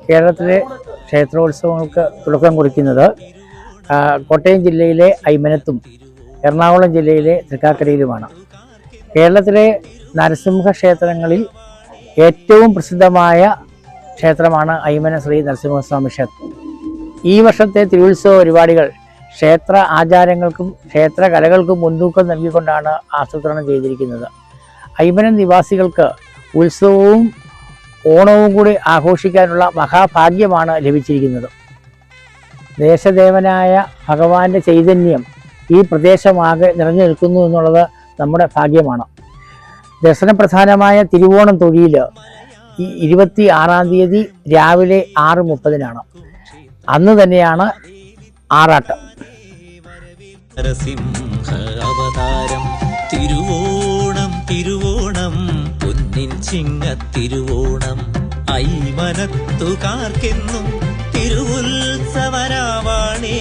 കേരളത്തിലെ ക്ഷേത്രോത്സവങ്ങൾക്ക് തുടക്കം കുറിക്കുന്നത് കോട്ടയം ജില്ലയിലെ അയ്മനത്തും എറണാകുളം ജില്ലയിലെ തൃക്കാക്കരയിലുമാണ്. കേരളത്തിലെ നരസിംഹ ക്ഷേത്രങ്ങളിൽ ഏറ്റവും പ്രസിദ്ധമായ ക്ഷേത്രമാണ് അയ്മനം ശ്രീ നരസിംഹസ്വാമി ക്ഷേത്രം. ഈ വർഷത്തെ തിരുവുത്സവ പരിപാടികൾ ക്ഷേത്ര ആചാരങ്ങൾക്കും ക്ഷേത്ര കലകൾക്കും മുൻതൂക്കം നൽകിക്കൊണ്ടാണ് ആസൂത്രണം ചെയ്തിരിക്കുന്നത്. അയ്മനം നിവാസികൾക്ക് ഉത്സവവും ഓണവും കൂടി ആഘോഷിക്കാനുള്ള മഹാഭാഗ്യമാണ് ലഭിച്ചിരിക്കുന്നത്. ദേശദേവനായ ഭഗവാന്റെ ചൈതന്യം ഈ പ്രദേശമാകെ നിറഞ്ഞു നിൽക്കുന്നു എന്നുള്ളത് നമ്മുടെ ഭാഗ്യമാണ്. ദർശനപ്രധാനമായ തിരുവോണം തൊഴിൽ ഈ 26-ാം തീയതി രാവിലെ 6:30 അന്ന് തന്നെയാണ് ആറാട്ട്. അവതാരം തിരുവോണം തിരുവോണം പൊന്നിൻ ചിങ്ങത്തിരുവോണം അയ്മനത്തുകാർക്കെന്നും തിരുവുത്സവരാവാണേ.